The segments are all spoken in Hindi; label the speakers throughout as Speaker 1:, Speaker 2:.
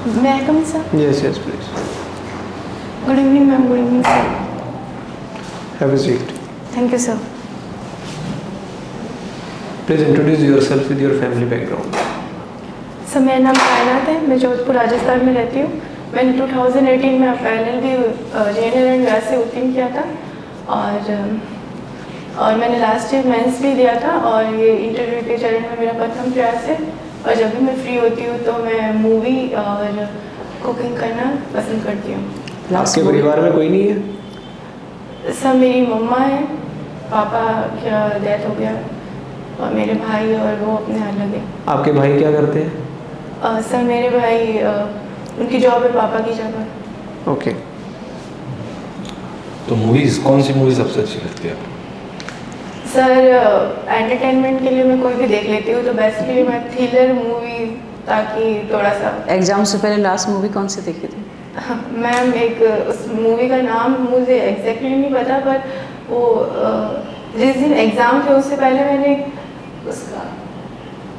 Speaker 1: May I come in, sir?
Speaker 2: Yes, yes, please.
Speaker 1: Good evening, ma'am. Good evening, sir.
Speaker 2: Have a seat.
Speaker 1: Thank you, sir.
Speaker 2: Please introduce yourself with your family background.
Speaker 1: Sir मेरा नाम कायनात है, मैं जोधपुर राजस्थान में रहती हूँ। मैंने 2018 में LLB JNL एंड व्यास से उत्तीर्ण किया था और मैंने लास्ट ईयर मेंस भी दिया था और ये इंटरव्यू के चरण में मेरा प्रथम प्रयास है। और जब भी मैं फ्री होती हूँ तो मैं मूवी और कुकिंग करना पसंद करती हूँ।
Speaker 2: आपके परिवार में कोई नहीं है?
Speaker 1: सर मेरी मम्मा है, पापा का डेथ हो गया और मेरे भाई और वो अपने अलग है।
Speaker 2: आपके भाई क्या करते हैं?
Speaker 1: सर मेरे भाई उनकी जॉब है पापा की जगह।
Speaker 2: ओके।
Speaker 3: तो मूवीज़ कौन सी मूवी सबसे अच्छी लगती है आपको?
Speaker 1: सर एंटरटेनमेट के लिए मैं कोई भी देख लेती हूँ, तो बेसिकली मैं थ्रिलर मूवी, ताकि थोड़ा सा।
Speaker 4: एग्जाम से पहले लास्ट मूवी कौन सी देखी थी?
Speaker 1: मैम एक उस मूवी का नाम मुझे एग्जैक्टली नहीं पता, पर वो जिस दिन एग्ज़ाम थे उससे पहले मैंने उसका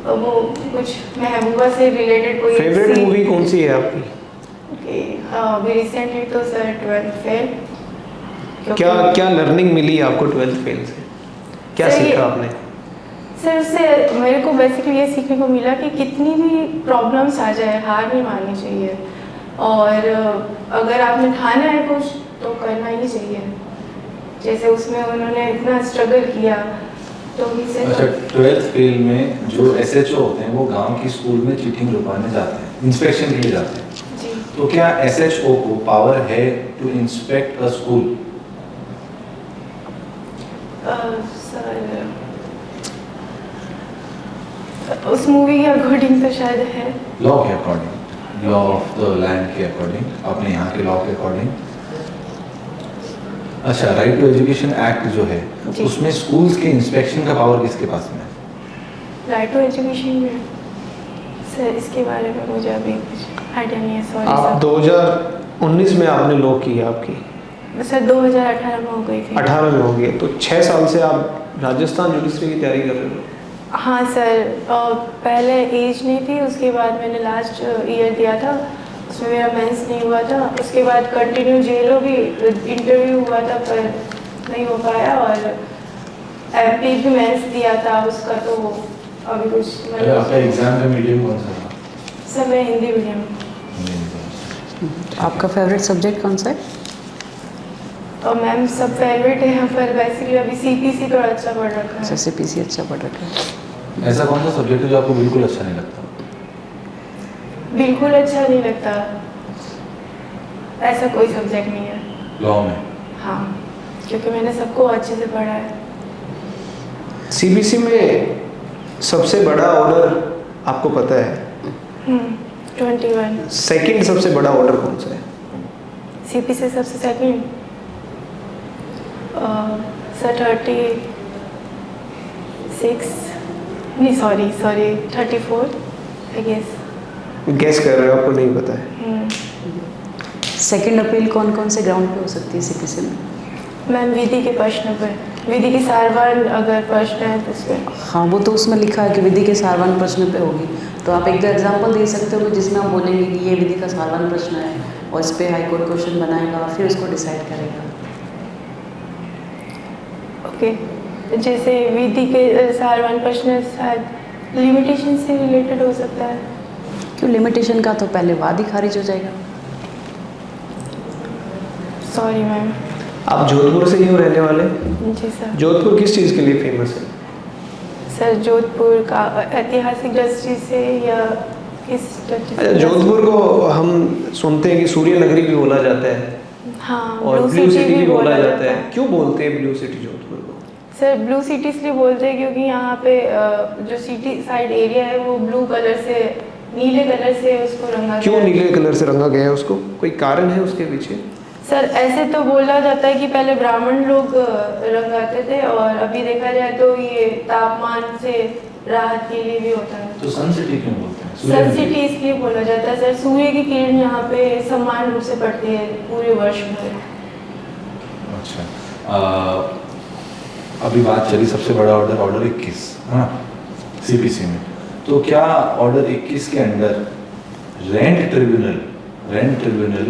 Speaker 1: वो कुछ महबूबा से रिलेटेड कोई
Speaker 2: फेवरेट मूवी कौन सी है आपकी?
Speaker 1: अभी रिसेंटली तो सर 12th फेल।
Speaker 2: क्या लर्निंग मिली आपको 12th फेल से? क्या सीखा आपने?
Speaker 1: सर उससे मेरे को बेसिकली ये सीखने को मिला कि कितनी भी प्रॉब्लम्स आ जाए हार नहीं माननी चाहिए, और अगर आपने ठाना है कुछ तो करना ही चाहिए। जैसे उसमें उन्होंने इतना स्ट्रगल किया तो
Speaker 3: अच्छा, 12th फेल में जो SHO होते हैं वो गांव की स्कूल में चीटिंग रुकवाने जाते हैं, इंस्पेक्शन के लिए जाते हैं
Speaker 1: जी।
Speaker 3: तो क्या SHO को पावर है to inspect a school?
Speaker 1: Sir उस मूवी के अकॉर्डिंग तो शायद है।
Speaker 3: लॉ के according, law of the land के अकॉर्डिंग, अपने यहाँ के लॉ के अकॉर्डिंग। अच्छा, राइट टू एजुकेशन एक्ट जो है उसमें स्कूल्स के इंस्पेक्शन का पावर किसके पास में है?
Speaker 1: राइट टू एजुकेशन में सर इसके बारे में मुझे अभी कुछ आइडिया नहीं है, सॉरी
Speaker 2: आप 2019 में आपने लॉ की आपकी?
Speaker 1: सर 2018 में हो गई थी।
Speaker 2: 18 में हो गई, तो 6 साल से आप राजस्थान जुडिशरी की तैयारी कर रहे हो?
Speaker 1: हाँ सर, पहले एज नहीं थी, उसके बाद मैंने लास्ट ईयर दिया था, उसमें मेरा मेंस नहीं हुआ था। उसके बाद कंटिन्यू JLO भी इंटरव्यू हुआ था पर नहीं हो पाया, और MP भी मेंस दिया था उसका, तो अभी कुछ
Speaker 3: आपका एग्जाम का मीडियम कौन सा था?
Speaker 1: सर मैं हिंदी मीडियम।
Speaker 4: आपका फेवरेट सब्जेक्ट कौन सा है?
Speaker 1: और मैम सब फेवरेट है, पर बेसिकली अभी CPC थोड़ा अच्छा पढ़ रखा है।
Speaker 4: CPC अच्छा पढ़ रखा है।
Speaker 3: ऐसा कौन सा सब्जेक्ट है जो आपको बिल्कुल अच्छा नहीं लगता?
Speaker 1: बिल्कुल अच्छा नहीं लगता, ऐसा कोई सब्जेक्ट नहीं है
Speaker 3: लॉ में?
Speaker 1: हाँ, क्योंकि मैंने सबको अच्छे से पढ़ा है।
Speaker 2: CBC में सबसे बड़ा ऑर्डर आपको पता है?
Speaker 1: 21।
Speaker 2: सेकंड सबसे बड़ा ऑर्डर कौन सा है?
Speaker 1: CPC सबसे सेकंड सर 36 नहीं, सॉरी 34 आई गेस।
Speaker 2: गैस कर रहे हो, आपको नहीं पता है?
Speaker 4: सेकंड अपील कौन कौन से ग्राउंड पे हो सकती है CPC में?
Speaker 1: मैम विधि के प्रश्न पर, विधि की सारवान अगर प्रश्न है तो उस पर।
Speaker 4: हाँ, वो तो उसमें लिखा है कि विधि के सारवान प्रश्न पे होगी, तो आप एक दो एग्जाम्पल दे सकते हो जिसमें आप बोलेंगे कि ये विधि का सारवान प्रश्न है और इस पर हाईकोर्ट क्वेश्चन बनाएगा, फिर उसको डिसाइड करेगा।
Speaker 1: ओके, जैसे विधि के सारवान प्रश्न शायद लिमिटेशन से रिलेटेड हो सकता है।
Speaker 4: क्यों लिमिटेशन का तो पहले वाद ही खारिज हो जाएगा।
Speaker 1: Sorry ma'am.
Speaker 2: आप जोधपुर से ही हो रहने वाले?
Speaker 1: जी सर।
Speaker 2: जोधपुर किस चीज़ के लिए फेमस है?
Speaker 1: सर जोधपुर का ऐतिहासिक दृष्टि से या किस दृष्टि से?
Speaker 2: जोधपुर को हम सुनते हैं कि सूर्य नगरी भी बोला जाता है।
Speaker 1: हाँ,
Speaker 2: और ब्लू सिटी भी बोला जाता है। क्यों बोलते हैं ब्लू सिटी जोधपुर को?
Speaker 1: सर ब्लू सिटी इसलिए बोलते हैं क्योंकि यहाँ पे जो सिटी साइड एरिया है वो ब्लू कलर से, नीले कलर से उसको रंगा गया।
Speaker 2: क्यों नीले कलर से रंगा गया है उसको? कोई कारण है उसके पीछे?
Speaker 1: सर ऐसे तो बोला जाता है कि पहले ब्राह्मण लोग रंगाते थे, और अभी देखा जाए तो ये तापमान से राहत के लिए भी होता है।
Speaker 3: तो सन सिटी क्यों बोलते हैं?
Speaker 1: सन सिटी इसलिए बोला जाता है सर, सूर्य की किरण यहाँ पे समान रूप से पड़ती है पूरे वर्ष में।
Speaker 3: अच्छा, अभी बात चली सबसे बड़ा ऑर्डर 21, हाँ CPC में, तो क्या ऑर्डर 21 के अंडर रेंट ट्रिब्यूनल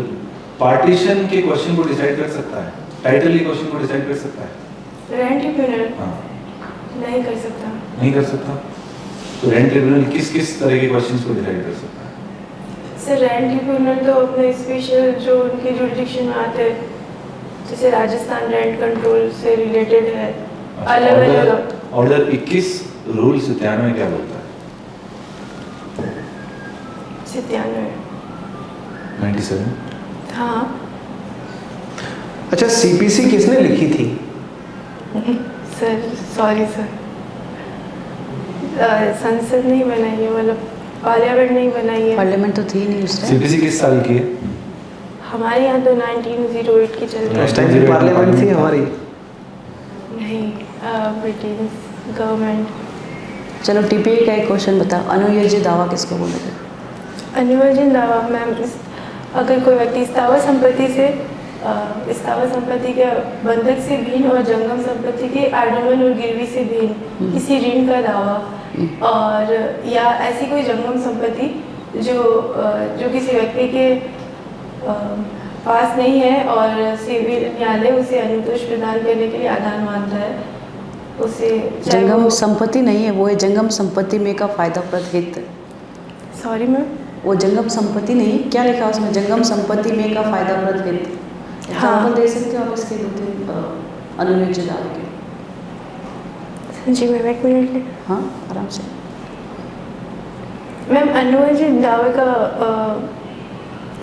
Speaker 3: पार्टीशन के क्वेश्चन को डिसाइड कर सकता है, टाइटल के क्वेश्चन को डिसाइड कर सकता है?
Speaker 1: रेंट ट्रिब्यूनल
Speaker 3: हाँ,
Speaker 1: नहीं कर सकता।
Speaker 3: नहीं कर सकता। तो रेंट ट्रिब्यूनल किस किस तरह के क्वेश्चंस को डिसाइड कर सकता है?
Speaker 1: सर रेंट ट्रिब्यूनल तो अपने स्पेशल जो उनके जुरिडिक्शन में आते हैं, जैसे राजस्थान रेंट कंट्रोल से रिलेटेड है, अलग अलग।
Speaker 3: ऑर्डर 21 रूल 97 क्या बोलता है?
Speaker 1: 97।
Speaker 3: 97।
Speaker 1: हाँ
Speaker 2: अच्छा, सीपीसी किसने लिखी थी?
Speaker 1: सर, सॉरी सर, संसद नहीं बनाई है, मतलब पार्लियामेंट नहीं बनाई है।
Speaker 4: पार्लियामेंट तो थी नहीं उस टाइम।
Speaker 3: सीपीसी किस साल की है?
Speaker 1: हमारे यहाँ तो 1908 की चल रही
Speaker 2: उस
Speaker 1: है।
Speaker 2: टाइम की पार्लियामेंट थी हमारी।
Speaker 1: नहीं, ब्रिटिश गवर्नमेंट।
Speaker 4: चलो टीपीए का एक क्वेश्चन बताओ, अनुयोज्य दावा किसको बोलते हैं?
Speaker 1: अनुयोजन दावा मैम, अगर कोई व्यक्ति स्थावर संपत्ति से स्थावर संपत्ति के बंधक से भिन्न और जंगम संपत्ति के आडमन और गिरवी से भिन्न किसी ऋण का दावा, और या ऐसी कोई जंगम संपत्ति जो किसी व्यक्ति के पास नहीं है और सिविल न्यायालय उसे अनुतोष प्रदान करने के लिए आधार मानता है, उसे
Speaker 4: जंगम संपत्ति नहीं है, वो है जंगम संपत्ति में का फायदाप्रद हित।
Speaker 1: सॉरी मैम,
Speaker 4: वो जंगम संपत्ति नहीं, क्या लिखा है उसमें? जंगम संपत्ति में का फायदाप्रद हित। एग्जाम्पल दे सकते हो आप इसके दो तीन अनुयोज्य दावे के?
Speaker 1: जी मैम, एक मिनट ले।
Speaker 4: हाँ, आराम से।
Speaker 1: मैम, अनुयोजित दावे का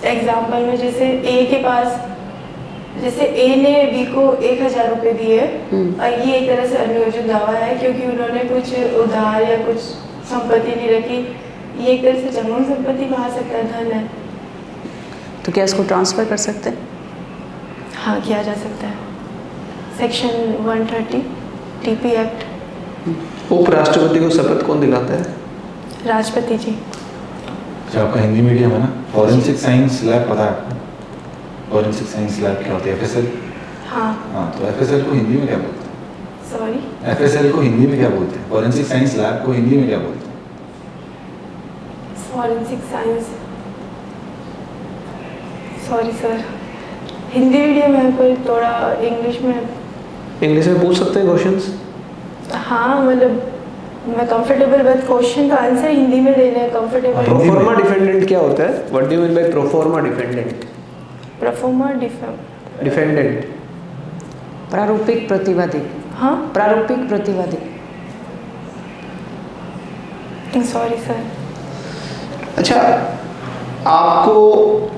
Speaker 1: एग्जाम्पल में, जैसे ए के पास, जैसे ए ने बी को 1000 रुपये दिए, और ये एक तरह से अनुयोजित दावा है क्योंकि उन्होंने कुछ उधार या कुछ संपत्ति नहीं रखी। ये एक तरह से जंगम संपत्ति में आ सकता है, धन है।
Speaker 4: तो क्या इसको ट्रांसफ़र कर सकते हैं?
Speaker 1: हाँ, किया जा सकता है। Section 130 TP act.
Speaker 2: उपराष्ट्रपति को शपथ कौन दिलाता है?
Speaker 1: राष्ट्रपति जी।
Speaker 3: अच्छा, आपका हिंदी मीडियम है ना? फॉरेंसिक साइंस लैब पता है आपको? फॉरेंसिक साइंस लैब क्या होती है? एफएसएल। हाँ, तो एफएसएल को हिंदी में क्या बोलते हैं?
Speaker 1: सॉरी,
Speaker 3: एफएसएल को हिंदी में क्या बोलते हैं? फॉरेंसिक साइंस लैब को हिंदी में क्या बोलते हैं?
Speaker 1: Forensic science, sorry sir, Hindi medium है पर थोड़ा इंग्लिश में
Speaker 2: पूछ सकते हैं क्वेश्चंस?
Speaker 1: हाँ, मतलब मैं कंफर्टेबल, बट क्वेश्चन का आंसर हिंदी में देना है कंफर्टेबल।
Speaker 2: प्रोफॉर्मा डिफेंडेंट क्या होता है? What do you mean by proforma defendant?
Speaker 1: Proforma
Speaker 2: defendant
Speaker 4: प्रारूपिक प्रतिवादी।
Speaker 1: हाँ,
Speaker 4: प्रारूपिक प्रतिवादी।
Speaker 1: Sorry sir.
Speaker 2: अच्छा, आपको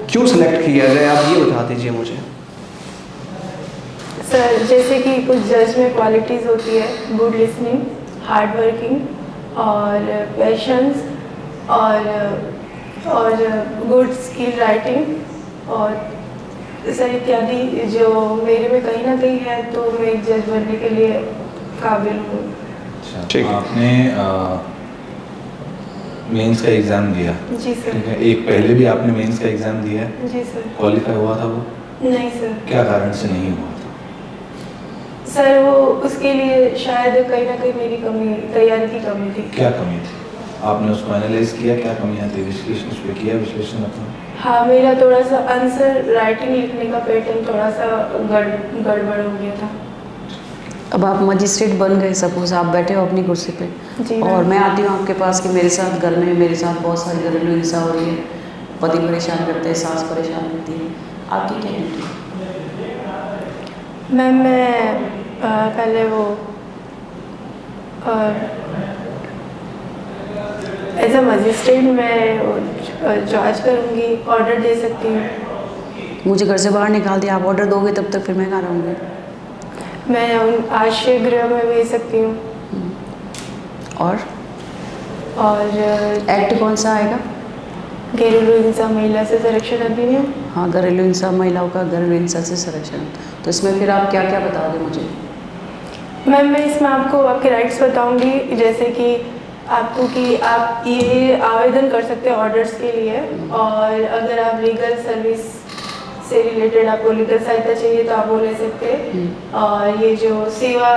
Speaker 2: क्यों सेलेक्ट किया गया, आप ये बता दीजिए मुझे।
Speaker 1: सर, जैसे कि कुछ जज में क्वालिटीज़ होती है, गुड लिसनिंग, हार्ड वर्किंग और पेशेंस और गुड स्किल राइटिंग और सर इत्यादि, जो मेरे में कहीं ना कहीं है, तो मैं एक जज बनने के लिए काबिल हूँ।
Speaker 3: अच्छा,
Speaker 2: ठीक है।
Speaker 3: आपने मेंस का एग्ज़ाम दिया?
Speaker 1: जी सर।
Speaker 3: ठीक है, एक पहले भी आपने मेंस का एग्ज़ाम दिया है?
Speaker 1: जी सर।
Speaker 3: क्वालिफाई हुआ था वो?
Speaker 1: नहीं सर।
Speaker 3: क्या कारण से नहीं हुआ था?
Speaker 1: सर, वो उसके लिए शायद कहीं ना कहीं मेरी कमी, तैयारी की कमी थी।
Speaker 3: क्या कमी थी? आपने उसको एनालाइज किया, क्या कमियां थी? विश्लेषण उस पर किया, विश्लेषण अपना?
Speaker 1: हाँ, मेरा थोड़ा सा आंसर राइटिंग लिखने का पैटर्न थोड़ा सा गड़बड़ हो गया था।
Speaker 4: अब आप मजिस्ट्रेट बन गए, सपोज आप बैठे हो अपनी कुर्सी पे,
Speaker 1: जी
Speaker 4: और मैं आती हूँ आपके पास कि मेरे साथ घर में मेरे साथ बहुत सारी घरेलू हिंसा हो रही है, पति परेशान करते हैं, सास परेशान करती है, आपकी क्या ड्यूटी?
Speaker 1: मैम, मैं पहले वो एज अ मजिस्ट्रेट मैं जांच करूँगी, ऑर्डर दे सकती हूँ।
Speaker 4: मुझे घर से बाहर निकाल दिया, आप ऑर्डर दोगे तब तक फिर मैं कहाँ रहूँगी?
Speaker 1: मैं उन आश्रय गृह में भेज सकती हूँ।
Speaker 4: और एक्ट कौन सा आएगा?
Speaker 1: घरेलू हिंसा महिला से संरक्षण अधिनियम।
Speaker 4: हाँ, घरेलू हिंसा, महिलाओं का घरेलू हिंसा से संरक्षण। तो इसमें फिर आप क्या क्या बताओगे मुझे?
Speaker 1: मैम, मैं इसमें आपको आपके राइट्स बताऊंगी, जैसे कि आपको कि आप ये आवेदन कर सकते हैं ऑर्डर्स के लिए, और अगर आप लीगल सर्विस से रिलेटेड आपको लीगल सहायता चाहिए तो आप वो ले सकते हैं। और ये जो सेवा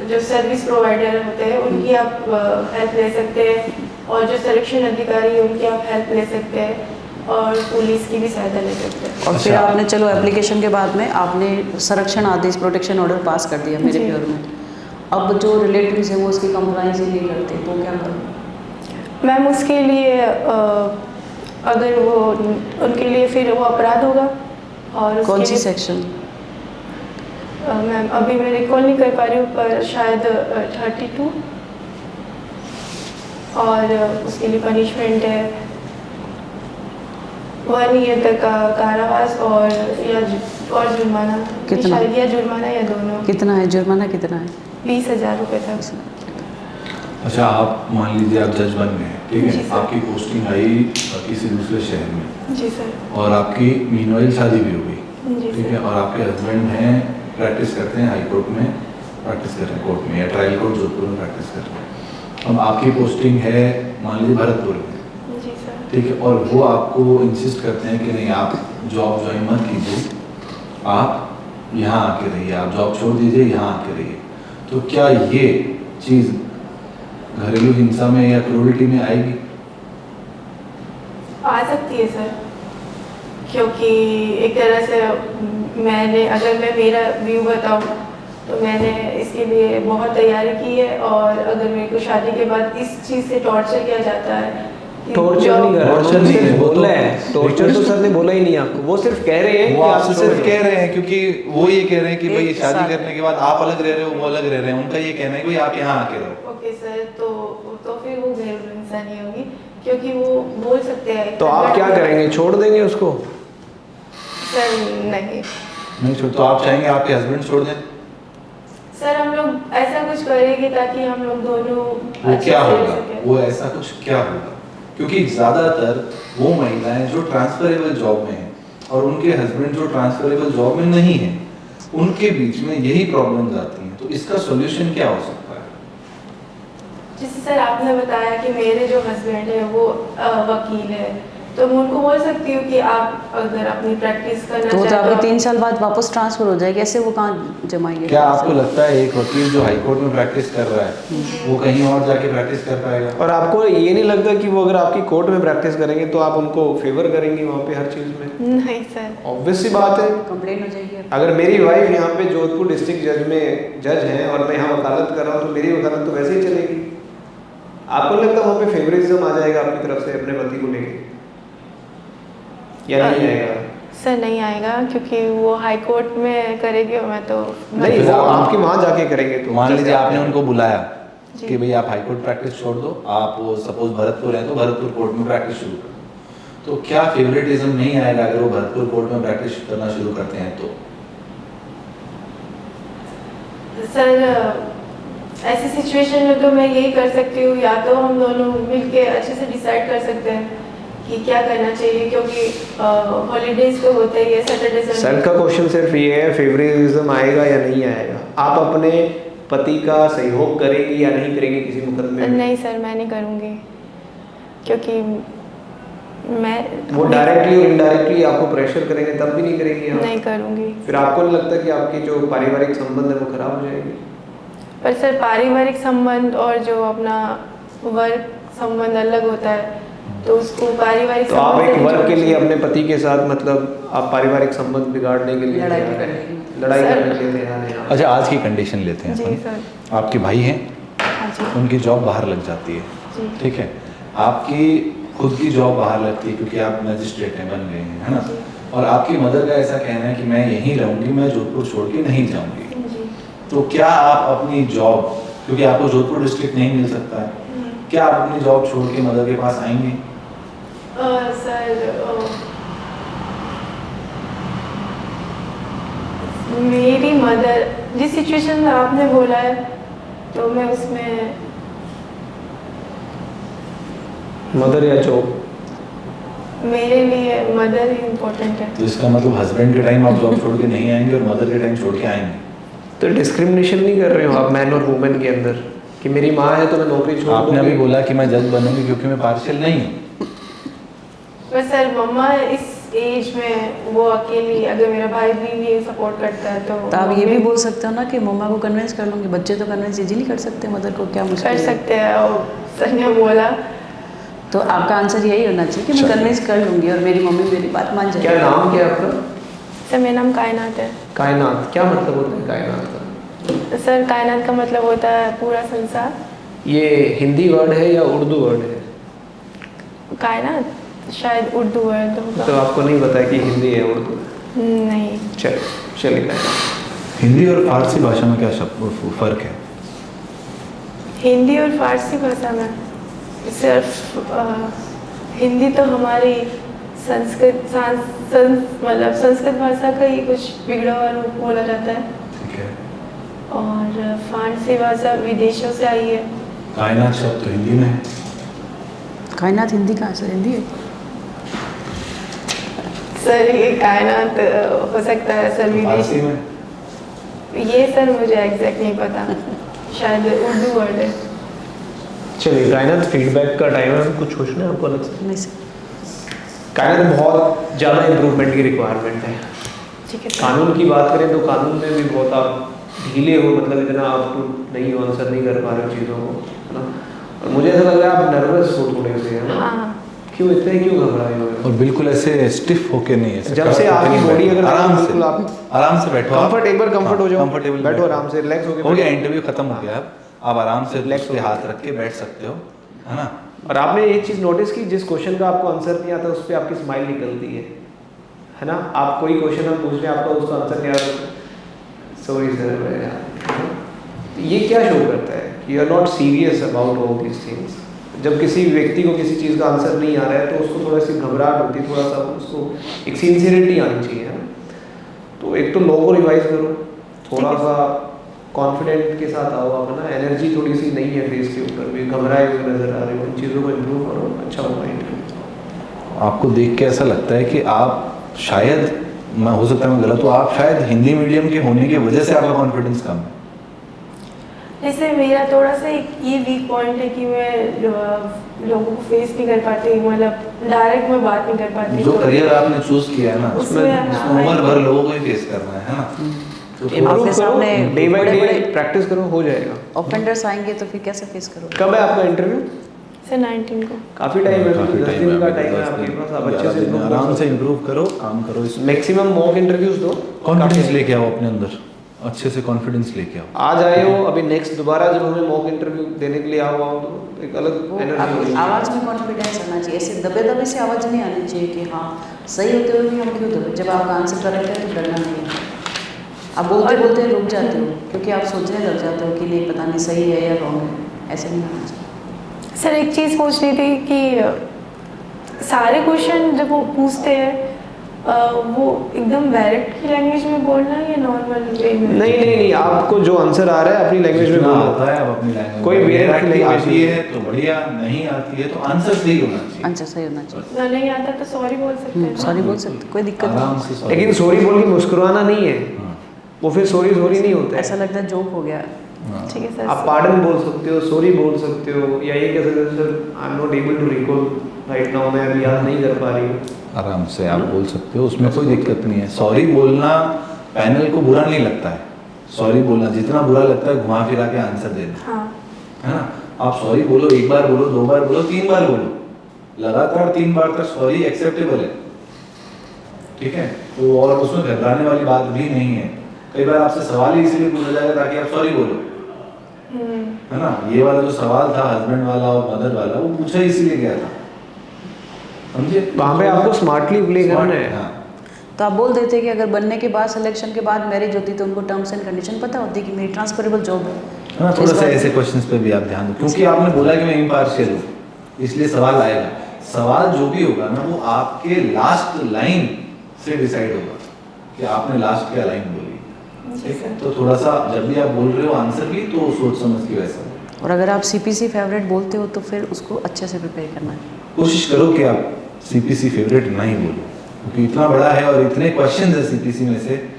Speaker 1: जो सर्विस प्रोवाइडर होते हैं उनकी आप हेल्प ले सकते हैं। और जो संरक्षण अधिकारी है उनकी आप हेल्प ले सकते हैं और पुलिस की भी सहायता ले सकते हैं।
Speaker 4: और फिर
Speaker 3: अच्छा।
Speaker 4: आपने चलो एप्लीकेशन के बाद में आपने संरक्षण आदेश प्रोटेक्शन ऑर्डर पास कर दिया मेरे
Speaker 1: जी।
Speaker 4: फेवर में। अब जो रिलेटिव्स हैं वो उसकी कंप्लाइंस ही नहीं करते तो क्या करूँ?
Speaker 1: मैम उसके लिए अगर वो उनके लिए फिर वो अपराध होगा और उसके
Speaker 4: कौन सी
Speaker 1: लिए
Speaker 4: सेक्शन?
Speaker 1: मैम अभी मैं रिकॉल नहीं कर पा रही हूँ पर शायद 32 और उसके लिए पनिशमेंट है 1 ईयर तक का कारावास और जुर्माना।
Speaker 4: कितना?
Speaker 1: शायद या जुर्माना या दोनों।
Speaker 4: कितना है जुर्माना, कितना है?
Speaker 1: 20,000 रुपये तक।
Speaker 3: अच्छा, आप मान लीजिए आप जज बन गए, ठीक
Speaker 1: जी
Speaker 3: है,
Speaker 1: सर।
Speaker 3: आपकी पोस्टिंग आई किसी दूसरे शहर में
Speaker 1: जी सर।
Speaker 3: और आपकी मीनवाइल शादी भी हो गई,
Speaker 1: जी
Speaker 3: ठीक है,
Speaker 1: सर।
Speaker 3: और आपके हस्बैंड हैं प्रैक्टिस करते हैं हाई कोर्ट में, प्रैक्टिस कर रहे हैं कोर्ट में या ट्रायल कोर्ट जोधपुर में प्रैक्टिस कर रहे हैं। अब आपकी पोस्टिंग है मान लीजिए भरतपुर में,
Speaker 1: जी सर।
Speaker 3: ठीक है, और वो आपको इंसिस्ट करते हैं कि नहीं आप जॉब ज्वाइन मत कीजिए, आप यहाँ आके रहिए, आप जॉब छोड़ दीजिए, यहाँ आके रहिए। तो क्या ये चीज़ घरेलू हिंसा में या क्रूरल्टी में आएगी?
Speaker 1: आ सकती है सर, क्योंकि एक तरह से मैंने अगर मैं मेरा व्यू बताऊँ तो मैंने इसके लिए बहुत तैयारी की है और अगर मेरे को शादी के बाद इस चीज़ से टॉर्चर किया जाता है कि
Speaker 2: टॉर्चर नहीं कर
Speaker 3: Torture
Speaker 2: रहे,
Speaker 3: नहीं है,
Speaker 2: सिर्फ
Speaker 3: वो तो-
Speaker 2: बोला है। टॉर्चर तो सर ने बोला ही नहीं आपको, वो सिर्फ कह रहे हैं
Speaker 3: वो
Speaker 2: कि आप
Speaker 3: आपसे
Speaker 2: छोड़
Speaker 3: सिर्फ
Speaker 2: दो।
Speaker 3: कह रहे हैं क्योंकि वो ये कह रहे हैं कि भाई
Speaker 4: एक
Speaker 3: शादी
Speaker 4: साथ।
Speaker 3: करने के बाद आप अलग रह रहे हो, वो अलग रह रहे हैं, उनका ये कहना है कि भाई आप यहाँ आके रहो।
Speaker 1: ओके सर, तो फिर वो घरेलू हिंसा नहीं होगी क्योंकि वो बोल सकते हैं।
Speaker 2: तो आप क्या करेंगे, छोड़ देंगे उसको?
Speaker 1: सर नहीं
Speaker 3: नहीं छोड़, तो आप चाहेंगे आपके हस्बैंड छोड़ दें?
Speaker 1: सर, हम लोग ऐसा कुछ करेंगे ताकि हम लोग दोनों
Speaker 3: वो
Speaker 1: अच्छे
Speaker 3: क्या
Speaker 1: से रह
Speaker 3: होगा,
Speaker 1: सकें।
Speaker 3: वो ऐसा कुछ क्या होगा? क्योंकि ज़्यादातर वो महिलाएं जो ट्रांसफरेबल जॉब में हैं और उनके हस्बैंड जो ट्रांसफरेबल जॉब में नहीं हैं, उनके बीच में यही प्रॉब्लम्स आती हैं। तो इसका सॉल्यूशन क्या हो सकता है?
Speaker 1: जैसे सर आपने बताया कि मेरे जो हस्बैंड है वो वकील है, तो मैं उनको बोल सकती हूँ कि आप अगर अपनी प्रैक्टिस करना
Speaker 4: तो वो तो
Speaker 1: चाहें
Speaker 4: आपके
Speaker 1: तो
Speaker 4: 3 साल बाद वापस ट्रांसफर हो जाएगी, ऐसे वो कहाँ जमाएंगे?
Speaker 3: क्या आपको लगता है एक वकील जो हाई कोर्ट में प्रैक्टिस कर रहा है वो कहीं और जाके प्रैक्टिस कर पाएगा?
Speaker 2: और आपको ये नहीं लगता कि वो अगर आपकी कोर्ट में प्रैक्टिस करेंगे तो आप उनको फेवर करेंगे वहाँ पे हर चीज़ में?
Speaker 1: नहीं सर।
Speaker 2: ऑब्वियस सी बात है।
Speaker 4: कंप्लेन हो जाएगी।
Speaker 2: अगर मेरी वाइफ यहाँ पे जोधपुर डिस्ट्रिक्ट जज में जज हैं और मैं यहाँ वकालत कर रहा हूँ तो मेरी वकालत तो वैसे ही चलेगी। आपको नहीं लगता वहाँ पे फेवरिज्म आ जाएगा आपकी तरफ से अपने पति को लेके, या नहीं आएगा?
Speaker 1: सर नहीं आएगा क्योंकि वो हाई कोर्ट में करेगी और मैं तो
Speaker 2: नहीं, वो आपके वहाँ जाके करेंगे तो
Speaker 3: मान लीजिए आपने उनको बुलाया
Speaker 1: जी।
Speaker 3: कि भाई आप हाई कोर्ट प्रैक्टिस छोड़ दो, आप सपोज भरतपुर है तो भरतपुर कोर्ट में प्रैक्टिस शुरू करो, तो क्या फेवरेटिज्म नहीं आएगा अगर वो भरतपुर कोर्ट में प्रैक्टिस करना शुरू करते हैं तो?
Speaker 1: सर ऐसी सिचुएशन में तो मैं यही कर सकती हूँ, या तो हम दोनों मिलके अच्छे से डिसाइड कर सकते हैं कि क्या करना चाहिए, क्योंकि हॉलीडेज तो होते ही है, सैटरडे
Speaker 2: सर
Speaker 1: संडे।
Speaker 2: का क्वेश्चन सिर्फ ये है फेवरिज्म आएगा या नहीं आएगा? आप अपने पति का सहयोग करेंगी या नहीं करेंगी किसी मुकदमे में?
Speaker 1: नहीं सर, मैं नहीं करूँगी क्योंकि मैं
Speaker 2: वो डायरेक्टली और इनडायरेक्टली आपको प्रेशर करेंगे तब भी नहीं करेंगी आप?
Speaker 1: नहीं करूँगी।
Speaker 2: फिर आपको नहीं लगता कि आपकी जो पारिवारिक संबंध है वो खराब हो जाएंगे?
Speaker 1: पर सर पारिवारिक संबंध और जो अपना वर्क संबंध अलग होता है, तो उसको पारिवारिक
Speaker 2: तो आप
Speaker 1: संबंध
Speaker 2: एक
Speaker 1: से
Speaker 2: वर्क के
Speaker 1: जोड़
Speaker 2: लिए
Speaker 1: सकते
Speaker 2: अपने पति के साथ मतलब आप पारिवारिक संबंध बिगाड़ने के लिए
Speaker 4: लड़ाई
Speaker 2: तैयार
Speaker 4: करने
Speaker 2: हैं?
Speaker 4: की।
Speaker 2: लड़ाई
Speaker 1: सर-
Speaker 2: करने के लिए तैयार हैं आप?
Speaker 3: अच्छा, आज की कंडीशन लेते हैं
Speaker 1: जी
Speaker 3: अपन।
Speaker 1: सर।
Speaker 3: आपके भाई हैं,
Speaker 1: हाँ जी।
Speaker 3: उनकी जॉब बाहर लग जाती है,
Speaker 1: जी।
Speaker 3: ठीक है, आपकी खुद की जॉब बाहर लगती है क्योंकि आप मजिस्ट्रेट हैं, बन गए हैं, है ना, और आपकी मदर का ऐसा कहना है कि मैं यहीं रहूँगी, मैं जोधपुर छोड़ के नहीं जाऊँगी,
Speaker 1: जी।
Speaker 3: तो क्या आप अपनी जॉब, क्योंकि आपको जोधपुर डिस्ट्रिक्ट नहीं मिल सकता है, क्या आप अपनी जॉब छोड़ के मदर के पास आएंगे?
Speaker 1: सर मेरी मदर जिस सिचुएशन में आपने बोला है तो मैं उसमें
Speaker 2: मदर या जॉब?
Speaker 1: मेरे लिए मदर ही इम्पोर्टेंट है।
Speaker 3: तो इसका मतलब हस्बैंड के टाइम आप जॉब छोड़ के नहीं आएंगे और मदर के टाइम छोड़ के आएंगे?
Speaker 2: तो डिस्क्रिमिनेशन नहीं कर रहे हो आप मैन और वुमेन के अंदर कि मेरी माँ है तो मैं नौकरी छोड़
Speaker 3: आपने अभी
Speaker 2: दूंगी?
Speaker 3: बोला कि मैं जज बनूंगी क्योंकि मैं पार्शियल नहीं हूँ।
Speaker 1: पर सर मम्मा इस एज में वो अकेली, अगर मेरा भाई भी नहीं सपोर्ट करता है तो
Speaker 4: आप ये भी
Speaker 1: मम्मी
Speaker 4: बोल सकते हो ना कि मम्मा को कन्विंस कर लूँगी, बच्चे तो कन्विंस इजीली कर सकते हैं, मदर को क्या मुश्किल
Speaker 1: कर
Speaker 4: है?
Speaker 1: सकते हैं। और सर ने बोला
Speaker 4: तो आपका आंसर यही होना चाहिए कि मैं
Speaker 3: चलो।
Speaker 4: कन्विंस कर लूँगी और मेरी मम्मी मेरी बात मान
Speaker 2: क्या
Speaker 4: जाएगी।
Speaker 2: नाम क्या है आपका?
Speaker 1: सर मेरा नाम कायनात है।
Speaker 2: कायनात, क्या मतलब होता है कायनात का?
Speaker 1: सर कायनात का मतलब होता है पूरा संसार।
Speaker 2: ये हिंदी वर्ड है या उर्दू वर्ड है?
Speaker 1: कायनात शायद उर्दू वर्ड
Speaker 2: तो
Speaker 1: होगा।
Speaker 2: आपको नहीं पता कि हिंदी है उर्दू है?
Speaker 1: नहीं।
Speaker 2: चलिए कायनात।
Speaker 3: हिंदी और फारसी भाषा में क्या फ़र्क है?
Speaker 1: हिंदी और फारसी भाषा में सिर्फ हिंदी तो हमारी मतलब संस्कृत भाषा का ही कुछ बिगड़ा हुआ रूप बोला जाता है,
Speaker 3: ठीक है।
Speaker 1: और फारसी भाषा विदेशों से आई है।
Speaker 3: कायनात शब्द तो हिंदी में है।
Speaker 4: कायनात हिंदी कहाँ से? हिंदी है।
Speaker 1: सर ये कायनात हो सकता है सर
Speaker 3: फारसी
Speaker 1: विदेशी,
Speaker 3: में
Speaker 1: ये सर मुझे एग्जैक्ट नहीं पता, शायद उर्दू वर्ड है।
Speaker 2: चलिए कायनात, फीडबैक का टाइम है, कुछ पूछना है आपको अलग से?
Speaker 4: नहीं सर।
Speaker 2: कायनात बहुत ज़्यादा इम्प्रूवमेंट की रिक्वायरमेंट है।
Speaker 1: ठीक है सर।
Speaker 2: कानून की बात करें तो कानून में भी बहुत आप ढीले हो, मतलब इतना आप तो नहीं हो, आंसर नहीं कर पा रहे हो चीज़ों को, है ना? और मुझे ऐसा लग रहा है आप नर्वस हो थोड़े से, है ना?
Speaker 1: हाँ।
Speaker 2: क्यों इतने क्यों घबराए हुए हो?
Speaker 3: और बिल्कुल ऐसे स्टिफ होके नहीं है।
Speaker 2: जब से आपकी बॉडी अगर
Speaker 3: आराम से,
Speaker 2: बिल्कुल आप
Speaker 3: आराम से बैठो।
Speaker 2: कंफर्ट, एक बार कंफर्ट हो जाओ,
Speaker 3: कंफर्टेबल
Speaker 2: बैठो आराम से, रिलैक्स
Speaker 3: हो
Speaker 2: होके
Speaker 3: गया,
Speaker 2: बैठो।
Speaker 3: इंटरव्यू खत्म हो गया। अब आप आराम से
Speaker 2: Relax
Speaker 3: रिलैक्स
Speaker 2: हो गया।
Speaker 3: हाथ रख के बैठ सकते हो, है ना?
Speaker 2: और आपने एक चीज़ नोटिस की, जिस क्वेश्चन का आपको आंसर नहीं आता उस पर आपकी स्माइल निकलती है ना? आप कोई क्वेश्चन हम पूछ रहे हैं, आपका उसका आंसर नहीं आ रहा, सॉरी सर, ये क्या शो करता है कि you are not serious about all these things. जब किसी व्यक्ति को किसी चीज़ का आंसर नहीं आ रहा है तो उसको थोड़ा सी घबराहट होती है, थोड़ा सा उसको एक सिंसियरिटी आनी चाहिए, है ना? तो एक तो लो को रिवाइज करो, थोड़ा सा कॉन्फिडेंट के साथ आओ, आप, है ना? एनर्जी थोड़ी सी नहीं है फेस के ऊपर भी, घबराए हुए नजर आ रहे हो, इन चीज़ों को इम्प्रूव करो, अच्छा होगा इंटरव्यू।
Speaker 3: आपको देख के ऐसा लगता है कि आप शायद, मैं हो सकता है मैं गलत हूँ, आप शायद हिंदी मीडियम के होने की वजह से आपका कॉन्फिडेंस कम है।
Speaker 1: जैसे मेरा थोड़ा सा एक ये वीक पॉइंट है कि मैं लोगों को फेस नहीं कर पाती, मतलब डायरेक्ट मैं बात नहीं कर पाती।
Speaker 3: जो
Speaker 1: तो
Speaker 3: करियर आपने चूज किया है ना,
Speaker 1: उसमें
Speaker 3: उसमें उम्र भर लोगों को ही फेस करना है ना? तो
Speaker 2: इम्प्रूव
Speaker 4: आपके
Speaker 2: करो,
Speaker 4: सामने
Speaker 2: डे बाय डे
Speaker 4: बड़े-बड़े
Speaker 2: प्रैक्टिस करो, हो जाएगा।
Speaker 4: ऑफेंडर्स आएंगे तो फिर कैसे फेस करोगे?
Speaker 2: कब है आपका इंटरव्यू?
Speaker 1: सर 19 को।
Speaker 2: काफ़ी टाइम है,
Speaker 3: काफी
Speaker 2: 10
Speaker 3: टाइम
Speaker 2: दिन का
Speaker 3: है,
Speaker 2: टाइम है
Speaker 3: 10
Speaker 2: आपके
Speaker 3: दिन,
Speaker 2: पास, आप अच्छे
Speaker 3: 11
Speaker 2: से
Speaker 3: दिन,
Speaker 2: improve
Speaker 3: आराम
Speaker 2: करो।
Speaker 3: से इम्प्रूव करो, काम करो, इसमें
Speaker 2: मैक्सिमम मॉक इंटरव्यूज दो,
Speaker 3: कॉन्फिडेंस
Speaker 2: काफी-
Speaker 3: लेके आओ अपने अंदर, अच्छे से कॉन्फिडेंस लेके आओ।
Speaker 2: आज आए हो, अभी नेक्स्ट दोबारा जब हमें मॉक इंटरव्यू देने के लिए आओ तो एक अलग
Speaker 4: वो
Speaker 2: एनर्जी
Speaker 4: आपकी
Speaker 2: होगी।
Speaker 4: आवाज़ में कॉन्फिडेंस आना चाहिए, ऐसे दबे दबे से आवाज़ नहीं आनी चाहिए कि हाँ सही होते हुए भी हम क्यों दबे। जब आपका आंसर करेक्ट है तो डरना नहीं है। आप बोलते बोलते रुक जाते हो क्योंकि आप सोचने लग जाते हो कि नहीं पता नहीं सही है या रॉन्ग है, ऐसे नहीं होना चाहिए।
Speaker 1: सर एक चीज़ पूछनी थी कि सारे क्वेश्चन जब वो पूछते हैं वो एकदम डायरेक्ट की लैंग्वेज में बोलना है या नॉर्मल वे में?
Speaker 2: नहीं, आपको जो आंसर आ रहा है अपनी लैंग्वेज में
Speaker 3: जितना
Speaker 2: बोलो।
Speaker 3: आता है आप अपनी लैंग्वेज
Speaker 2: कोई बेरंग की लैंग्वेज
Speaker 3: आती
Speaker 2: नहीं।
Speaker 3: है तो बढ़िया, नहीं आती है तो आंसर सही होना चाहिए।
Speaker 4: आंसर सही होना चाहिए।
Speaker 1: ना नहीं आता तो सॉरी बोल सकते हैं।
Speaker 4: सॉरी बोल सकते, कोई दिक्कत
Speaker 3: आराम
Speaker 4: नहीं।
Speaker 3: से
Speaker 2: लेकिन सॉरी बोल के मुस्कुराना नहीं है,
Speaker 3: हाँ,
Speaker 2: वो फिर सॉरी नहीं होता
Speaker 4: ऐसा
Speaker 2: है।
Speaker 4: लगता है जोक हो गया।
Speaker 3: हाँ।
Speaker 1: ठीक है सर।
Speaker 2: आप पार्डन बोल सकते हो, सॉरी बोल सकते हो, या ये कह सकते हो sir I am not able to recall right now, मैं अभी याद नहीं कर पा रही हूँ।
Speaker 3: आराम से आप बोल सकते हो, उसमें कोई दिक्कत नहीं है। सॉरी बोलना पैनल को बुरा नहीं लगता है, सॉरी बोलना जितना बुरा लगता है घुमा फिरा के आंसर देना,
Speaker 1: हाँ।
Speaker 3: है ना? आप सॉरी बोलो, एक बार बोलो, 2 बार बोलो, 3 बार बोलो, लगातार 3 बार तक सॉरी एक्सेप्टेबल है, ठीक है? तो और उसमें घबराने वाली बात भी नहीं है। कई बार आपसे सवाल ही इसलिए पूछा जाएगा ताकि आप सॉरी बोलो, है ना? ये वाला जो सवाल था हस्बैंड वाला और मदर वाला, वो पूछा ही इसीलिए गया था, समझे?
Speaker 2: वहाँ पे आपको स्मार्टली प्ले करना है।
Speaker 3: हाँ।
Speaker 4: तो आप बोल देते कि अगर बनने के बाद सिलेक्शन के बाद मैरिज होती तो उनको टर्म्स एंड कंडीशन पता होती कि मेरी ट्रांसफरेबल जॉब है।
Speaker 3: हाँ,
Speaker 4: तो
Speaker 3: थोड़ा
Speaker 4: इस
Speaker 3: सा
Speaker 4: बात-
Speaker 3: ऐसे क्वेश्चंस पे भी आप ध्यान दो, क्योंकि आपने बोला कि मैं इम्पार्शियल हूँ, इसलिए सवाल आएगा। सवाल जो भी होगा ना, वो आपके लास्ट लाइन से डिसाइड होगा कि आपने लास्ट क्या लाइन बोली, ठीक है? तो थोड़ा सा जब भी आप बोल रहे हो आंसर भी, तो सोच समझ के वैसा
Speaker 4: और अगर आप CPC फेवरेट बोलते हो तो फिर उसको अच्छे से प्रिपेयर करना है।
Speaker 3: कोशिश करो कि आप CPC फेवरेट नहीं बोलो, क्योंकि इतना बड़ा है और इतने क्वेश्चन है CPC में से,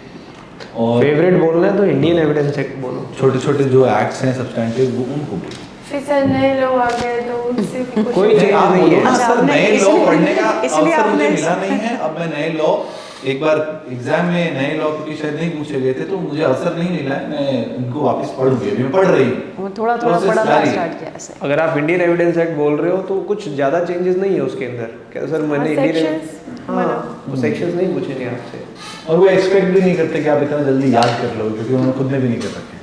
Speaker 3: और
Speaker 2: फेवरेट बोलना है तो इंडियन एविडेंस एक्ट बोलो।
Speaker 3: छोटे छोटे जो एक्ट्स हैं सब्सटैंटिव, वो उनको बोलो।
Speaker 1: फिर सर नए लोग आ गए तो उनसे भी कुछ
Speaker 2: कोई
Speaker 3: नहीं, आप
Speaker 2: नहीं
Speaker 3: बोलो
Speaker 2: है।
Speaker 3: ना
Speaker 4: अच्छा,
Speaker 3: सर,
Speaker 4: आपने
Speaker 3: नए लॉ
Speaker 4: इसलिए-
Speaker 3: पढ़ने का
Speaker 4: इसलिए
Speaker 3: अवसर मुझे
Speaker 4: आपने-
Speaker 3: मिला नहीं है, अब मैं नए लॉ एक बार एग्जाम में नए लॉ क्योंकि शायद नहीं पूछे गए थे तो मुझे अवसर नहीं मिला है, मैं इनको वापस पढ़ूंगी, अभी मैं पढ़ रही हूँ।
Speaker 4: वो थोड़ा थोड़ा
Speaker 3: Process
Speaker 4: पढ़ना
Speaker 3: जारी है।
Speaker 4: स्टार्ट किया ऐसे।
Speaker 2: अगर आप इंडियन एविडेंस एक्ट बोल रहे हो तो कुछ ज़्यादा चेंजेस नहीं है उसके अंदर। क्या सर मैंने इंडियन
Speaker 1: sections
Speaker 2: हाँ वो सेक्शंस नहीं पूछेंगे आपसे।
Speaker 3: और वो एक्सपेक्ट भी नहीं करते कि आप इतना जल्दी याद कर लो, क्योंकि उन्होंने खुद ने भी नहीं कर रखे।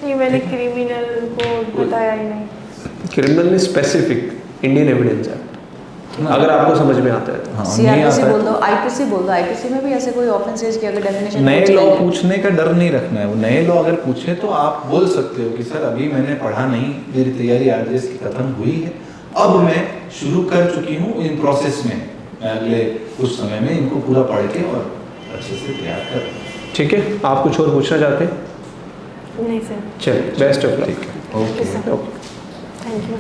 Speaker 1: नहीं, मैंने क्रिमिनल को बताया ही नहीं।
Speaker 2: क्रिमिनल में स्पेसिफिक इंडियन एविडेंस एक्ट अगर आपको समझ में आता है तो।
Speaker 3: हाँ, नहीं
Speaker 4: सीआरपीसी
Speaker 3: आता है
Speaker 4: बोल दो,
Speaker 3: तो-
Speaker 4: आईपीसी बोल दो, आईपीसी में भी ऐसे कोई ऑफेंसेस की अगर डेफिनेशन
Speaker 3: नए लॉ पूछने का डर नहीं रखना है। वो नए लॉ अगर पूछे तो आप बोल सकते हो कि सर अभी मैंने पढ़ा नहीं, मेरी तैयारी आरजेएस की खत्म हुई है, अब मैं शुरू कर चुकी हूँ इन प्रोसेस में, मैं अगले कुछ समय में इनको पूरा पढ़ के और अच्छे से तैयार कर।
Speaker 2: ठीक है, आप कुछ और पूछना चाहते हैं?
Speaker 1: नहीं सर।
Speaker 2: चलिए, बेस्ट ऑफ लक।
Speaker 3: ठीक है, ओके।
Speaker 1: Thank you.